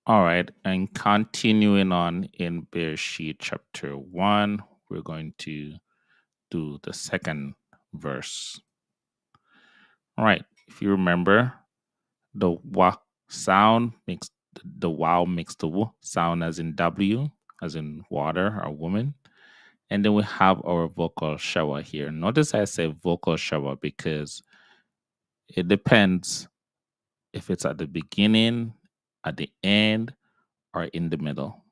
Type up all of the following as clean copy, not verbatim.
All right, and continuing on in Bereshit chapter 1, we're going to do the second verse. All right, if you remember, the wa sound makes the wow makes the w sound as in W, as in water or woman. And then we have our vocal shower here. Notice I say vocal shower because it depends if it's at the beginning, at the end, or in the middle.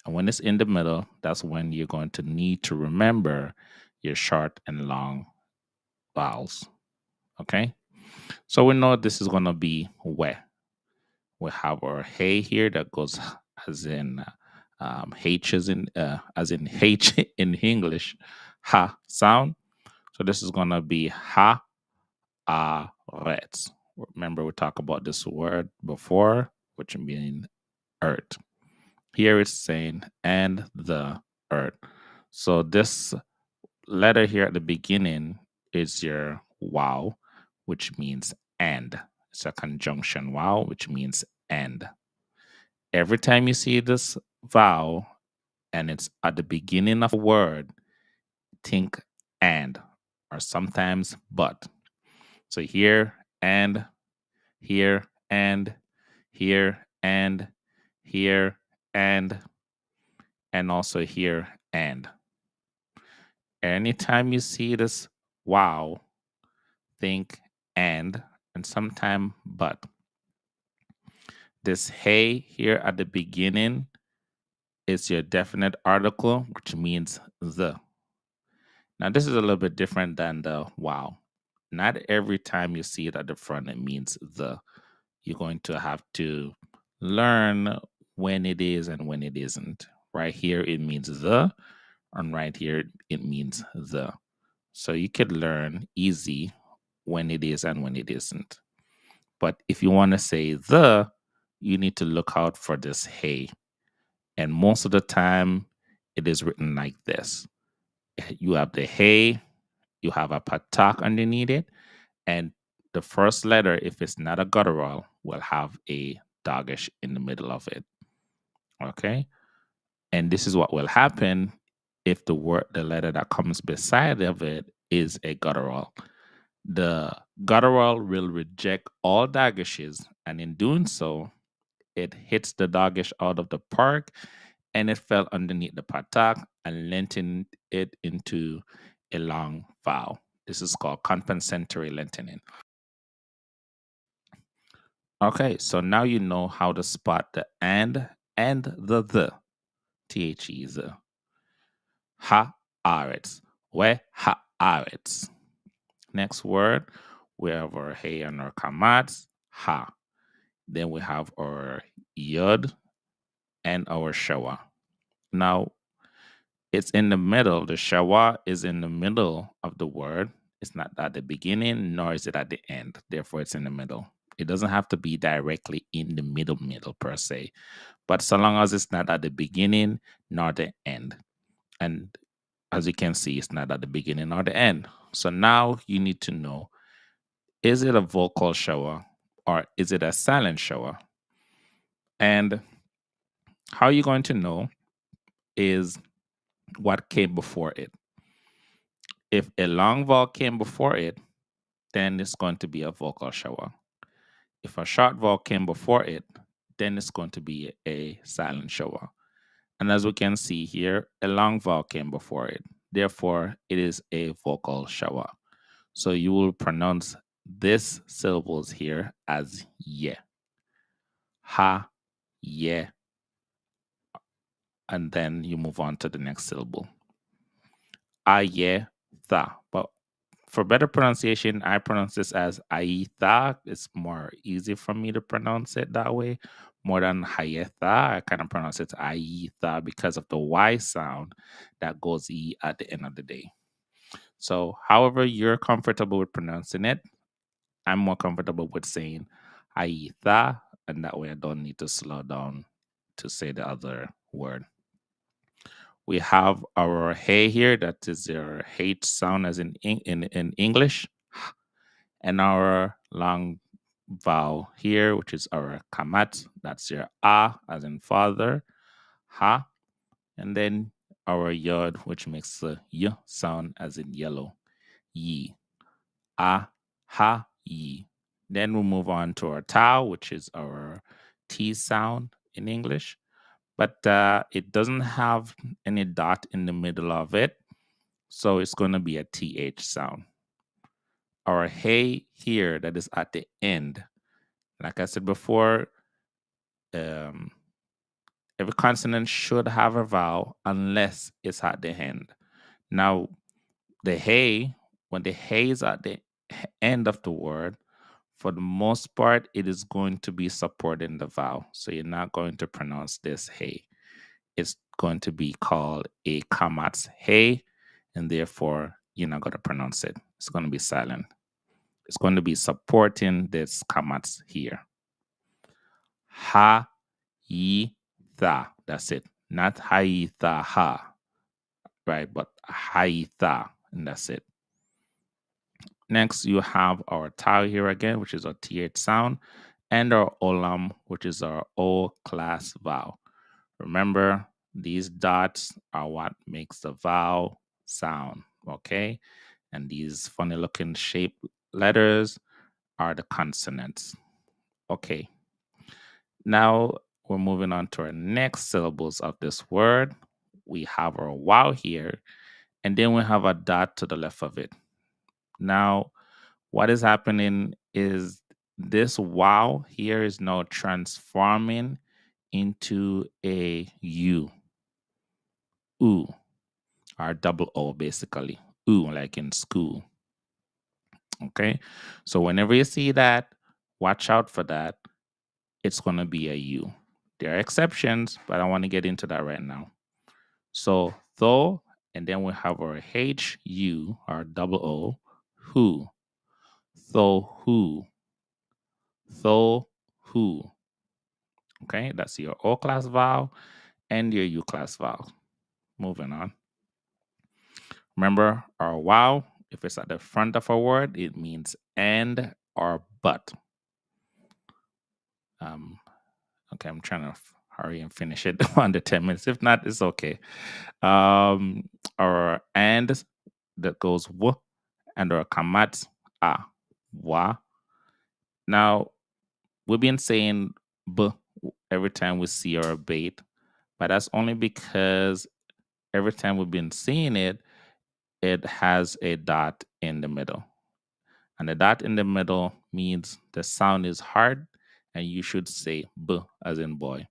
And when it's in the middle, that's when you're going to need to remember your short and long vowels. Okay. So we know this is going to be we. We have our hey here that goes as in H as in H in English, ha sound. So this is going to be ha ret. Remember we talked about this word before, which means earth. Here it's saying and the earth. So this letter here at the beginning is your wow, which means and. It's a conjunction wow, which means and. Every time you see this vowel and it's at the beginning of a word, think and or sometimes but. So here and here here and also here and. Anytime you see this wow, think and sometime but. This hey here at the beginning is your definite article, which means the. Now, this is a little bit different than the wow. Not every time you see it at the front, it means the. You're going to have to learn when it is and when it isn't. Right here, it means the, and right here, it means the. So you could learn easy when it is and when it isn't. But if you want to say the, you need to look out for this hey. And most of the time, it is written like this. You have the hey, you have a patak underneath it, and the first letter, if it's not a guttural, will have a dogish in the middle of it. Okay? And this is what will happen if the letter that comes beside of it is a guttural. The guttural will reject all dagishes, and in doing so, it hits the dogish out of the park and it fell underneath the patak and lengthened it into a long vowel. This is called compensatory lengthening. Okay, so now you know how to spot the and the the the ha arets we ha arets. Next word, we have our hey and our kamats ha. Then we have our yod and our shawa. Now it's in the middle. The shawa is in the middle of the word. It's not at the beginning, nor is it at the end. Therefore, it's in the middle. It doesn't have to be directly in the middle per se, but so long as it's not at the beginning nor the end. And as you can see, it's not at the beginning or the end. So now you need to know, is it a vocal shower or is it a silent shower? And how you're going to know is what came before it. If a long vowel came before it, then it's going to be a vocal shower. If a short vowel came before it, then it's going to be a silent shower. And as we can see here, a long vowel came before it. Therefore, it is a vocal shower. So you will pronounce this syllables here as ye. Ha, ye. And then you move on to the next syllable. Aye, tha. But for better pronunciation, I pronounce this as Aitha. It's more easy for me to pronounce it that way more than Hayetha. I kind of pronounce it Aitha because of the Y sound that goes E at the end of the day. So, however you're comfortable with pronouncing it, I'm more comfortable with saying Aitha, and that way I don't need to slow down to say the other word. We have our hey here, that is your H sound as in English, and our long vowel here, which is our kamat. That's your a as in father, ha, and then our yod, which makes the y sound as in yellow, yi, a, ha, yi. Then we'll move on to our tau, which is our T sound in English, but it doesn't have any dot in the middle of it, so it's going to be a TH sound. Our hey here that is at the end, like I said before, um, every consonant should have a vowel unless it's at the end. Now, the hey, when the hey is at the end of the word, for the most part, it is going to be supporting the vowel. So you're not going to pronounce this hey. It's going to be called a kamat's hey, and therefore you're not going to pronounce it. It's going to be silent. It's going to be supporting this kamat's here. Ha, yi, tha. That's it. Not ha, yi, tha, ha. Right, but ha, yi, tha, and that's it. Next, you have our tau here again, which is our TH sound, and our olam, which is our O class vowel. Remember, these dots are what makes the vowel sound, okay? And these funny looking shaped letters are the consonants. Okay. Now we're moving on to our next syllables of this word. We have our wow here, and then we have a dot to the left of it. Now, what is happening is this wow here is now transforming into a U, oo, or double O basically, oo, like in school. Okay, so whenever you see that, watch out for that. It's going to be a U. There are exceptions, but I want to get into that right now. So, though, and then we have our H, U, or double O, who, though, who, though, who. Okay, that's your O class vowel and your U class vowel. Moving on. Remember our wow, if it's at the front of a word, it means and or but. Okay, I'm trying to hurry and finish it under 10 minutes. If not, it's okay. Our and that goes w, and our kamat a, wa. Now, we've been saying b every time we see our bait, but that's only because every time we've been seeing it, it has a dot in the middle. And the dot in the middle means the sound is hard and you should say b as in boy.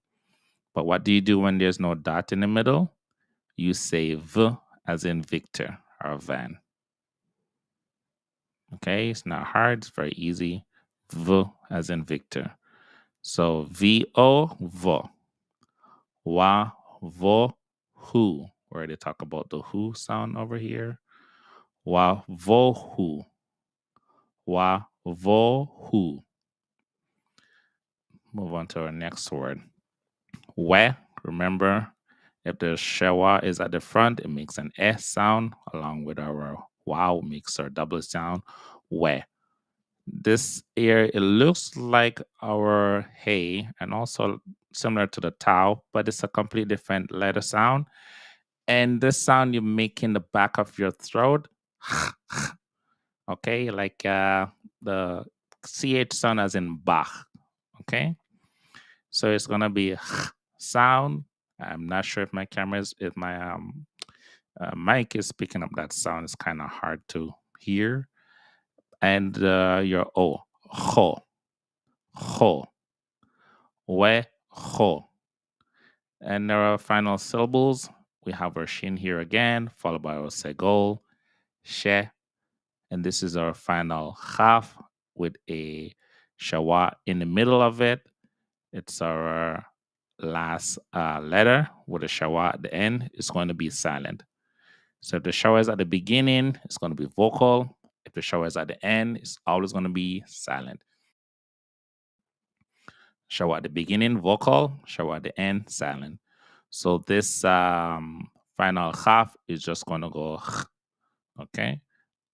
But what do you do when there's no dot in the middle? You say v as in Victor or van. Okay, it's not hard, it's very easy. V as in Victor. So V-O, vo. Wa, vo, who. Where they talk about the who sound over here. Wa, vo, who. Wa, vo, who. Move on to our next word. We, remember, if the shawa is at the front, it makes an S sound, along with our wow makes our double sound, we. This here, it looks like our hey, and also similar to the tau, but it's a completely different letter sound. And this sound you make in the back of your throat, okay, like the CH sound as in Bach, okay? So it's gonna be sound. I'm not sure if my camera is, if my mic is picking up that sound. It's kind of hard to hear. And your O, ho, ho, we, ho. And our final syllables, we have our shin here again, followed by our segol, she, and this is our final half with a shawa in the middle of it. It's our last letter with a shawa at the end. It's going to be silent. So if the shawa is at the beginning, it's going to be vocal. If the shawa is at the end, it's always going to be silent. Shawa at the beginning, vocal. Shawa at the end, silent. So this final half is just going to go, okay?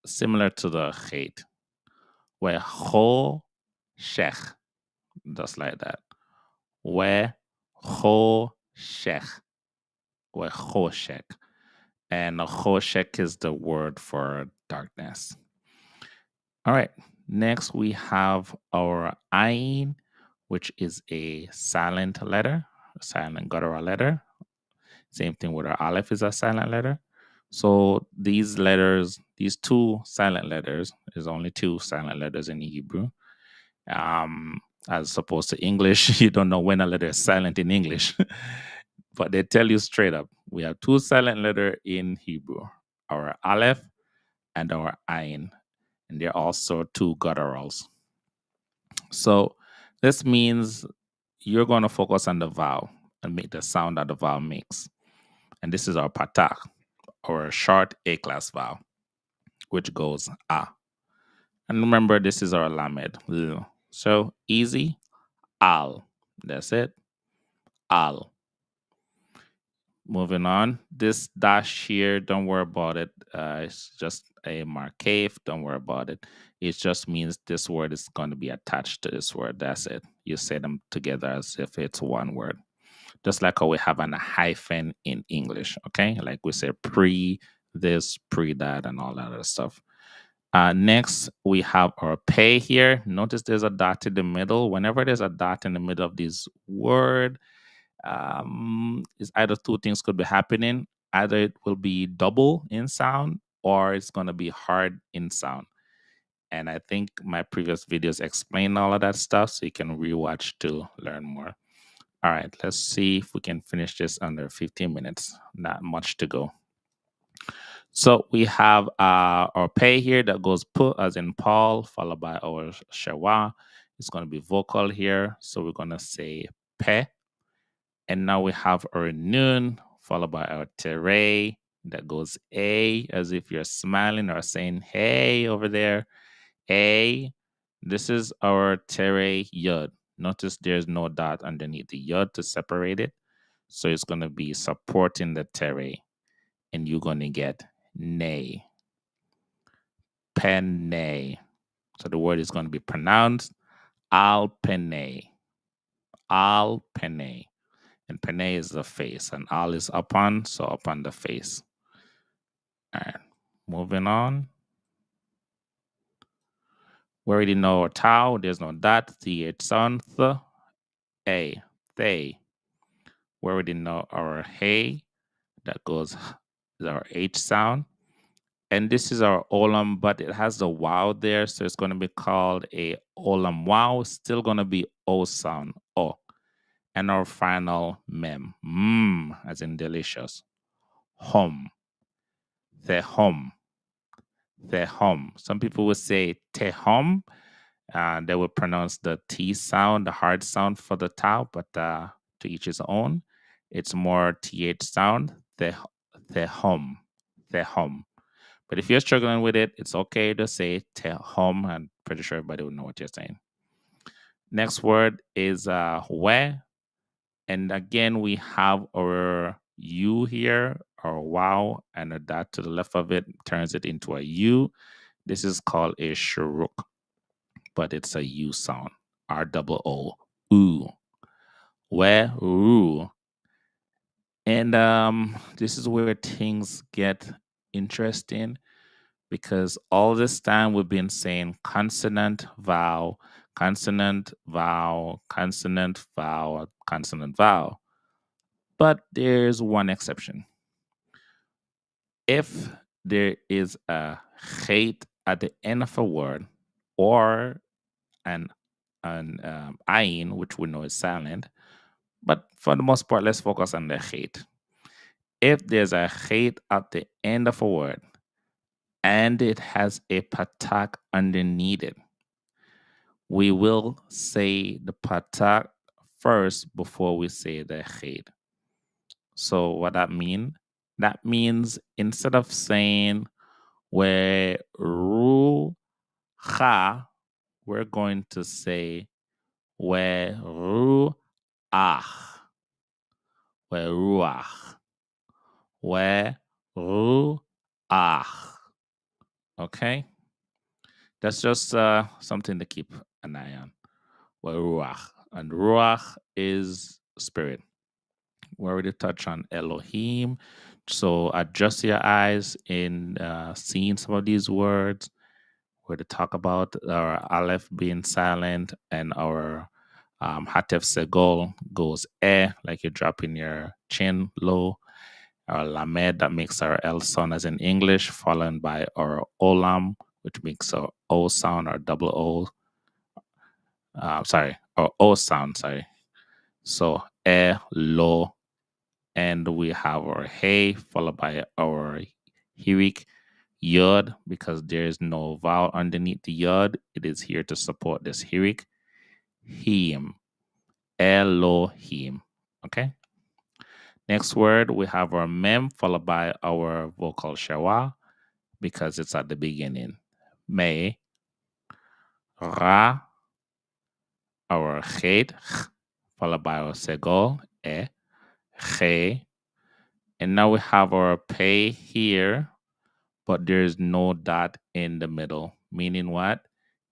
Similar to the hate, where ho, shech, just like that. We choshech, we choshech. And choshech is the word for darkness. All right. Next, we have our ayin, which is a silent letter, a silent guttural letter. Same thing with our aleph is a silent letter. So these letters, these two silent letters, there's only two silent letters in Hebrew. As opposed to English, you don't know when a letter is silent in English, but they tell you straight up, we have two silent letters in Hebrew, our aleph and our ayin, and they're also two gutturals. So this means you're going to focus on the vowel and make the sound that the vowel makes. And this is our patak, or a short A-class vowel, which goes A. And remember, this is our lamed. So easy, al. That's it, al. Moving on, this dash here, don't worry about it. It's just a marquee. Don't worry about it. It just means this word is going to be attached to this word. That's it. You say them together as if it's one word. Just like how we have a hyphen in English, okay? Like we say pre this, pre that, and all that other stuff. Next, we have our pay here. Notice there's a dot in the middle. Whenever there's a dot in the middle of this word, it's either two things could be happening. Either it will be double in sound or it's going to be hard in sound. And I think my previous videos explain all of that stuff, so you can rewatch to learn more. All right, let's see if we can finish this under 15 minutes. Not much to go. So we have our pay here that goes pu as in Paul, followed by our shawa. It's going to be vocal here. So we're going to say pe. And now we have our noon, followed by our tere that goes a, as if you're smiling or saying, hey, over there. A. This is our tere yud. Notice there's no dot underneath the yud to separate it. So it's going to be supporting the tere. And you're going to get nay. Penne. So the word is going to be pronounced al penne. Al penne. And penne is the face. And al is upon, so upon the face. All right. Moving on. We already know tau. There's no dot. Th sound. A. They. We already know our hey. That goes is our H sound. And this is our olam, but it has the wow there, so it's going to be called a olam wow. Still going to be O sound, O. And our final mem, as in delicious. Home, the home, the home. Some people would say te home, and they would pronounce the T sound, the hard sound for the tau, but to each his own. It's more TH sound, the home, the home. But if you're struggling with it, it's okay to say te home. I'm pretty sure everybody will know what you're saying. Next word is we. And again, we have our U here, our wow, and a dot to the left of it turns it into a U. This is called a shuruk, but it's a U sound. R-double-O. Ooh. We, ooh. And this is where things get interesting, because all this time we've been saying consonant, vowel, consonant, vowel, consonant, vowel, consonant, vowel. But there's one exception. If there is a chet at the end of a word, or an ayin, which we know is silent, but for the most part, let's focus on the chet. If there's a chet at the end of a word and it has a patak underneath it, we will say the patak first before we say the chet. So what that mean? That means instead of saying we ru cha, we're going to say we ru ach, we ruach, we ru ach. Okay, that's just something to keep an eye on. Ruach. And Ruach is spirit. We already touched on Elohim. So adjust your eyes in seeing some of these words. We're to talk about our Aleph being silent and our Hatef Segol goes like you're dropping your chin low. Our Lamed, that makes our L sound as in English, followed by our Olam, which makes our O sound, our double O. Our O sound, sorry. So Lo, and we have our Hey, followed by our Hirik Yod, because there is no vowel underneath the Yod. It is here to support this Hirik. Him. Elohim. Okay. Next word, we have our Mem, followed by our vocal Shawa, because it's at the beginning. Me. Ra. Our Chet, followed by our Segol. Che. And now we have our Pei here, but there's no dot in the middle, meaning what?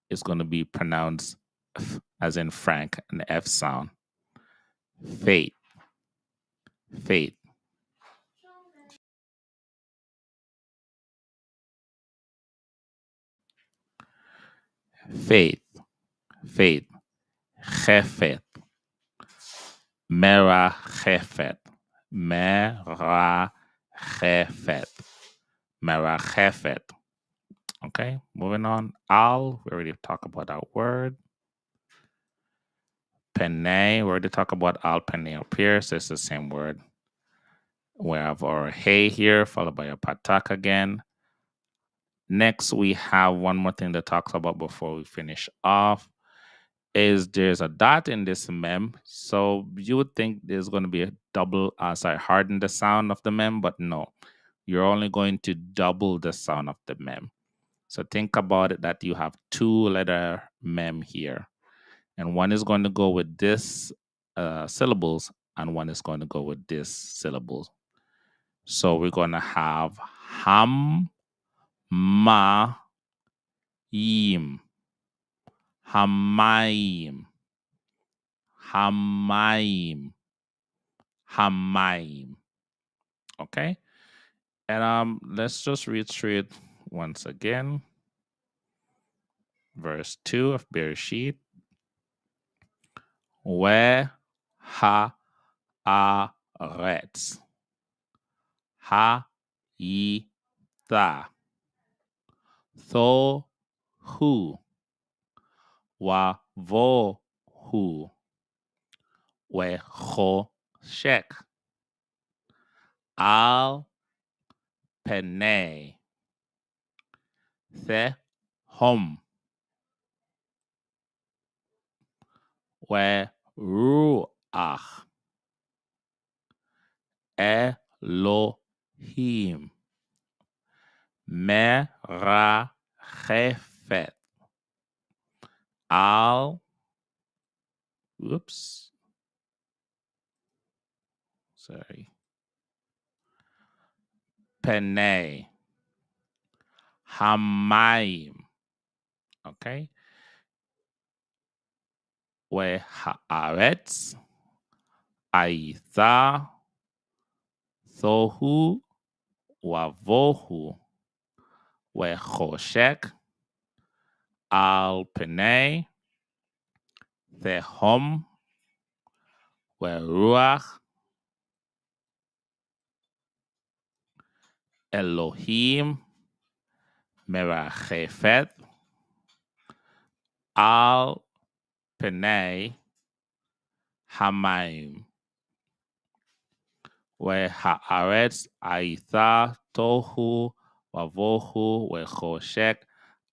It's going to be pronounced F, as in Frank, an F sound. Fate. Fate. Faith. Faith. Jefet. Mera Jefet. Mera Jefet. Mera Jefet. Okay, moving on. Al, we already talked about that word. Pene, we already talked about al pene up here, so it's the same word. We have our hey here, followed by a patak again. Next, we have one more thing to talk about before we finish off. Is there's a dot in this mem, so you would think there's going to be a double, harden the sound of the mem, but no, you're only going to double the sound of the mem. So think about it that you have 2-letter mem here, and one is going to go with this syllables, and one is going to go with this syllables. So we're going to have ham, ma, yim, hamayim, hamayim, hamayim. Okay, and let's just read through it once again. Verse 2 of Bereshit. Where ha aretz ha yi tha tho hu wa vo hu we cho shek al pene the hom we ruach Elohim merachefet al pene hamayim. Okay, we haaretz aitha thohu wavohu we choshek al pene thehom we ruach Elohim merachefet al pene hamayim we haaretz aitha tohu wavohu we choshek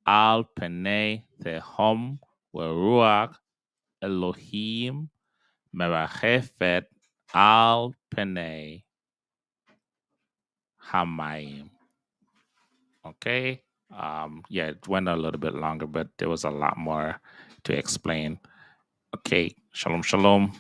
al pene thehom we ruach Elohim merachefet al pene hamayim. Okay. Yeah, it went a little bit longer, but there was a lot more to explain. Okay. Shalom, shalom.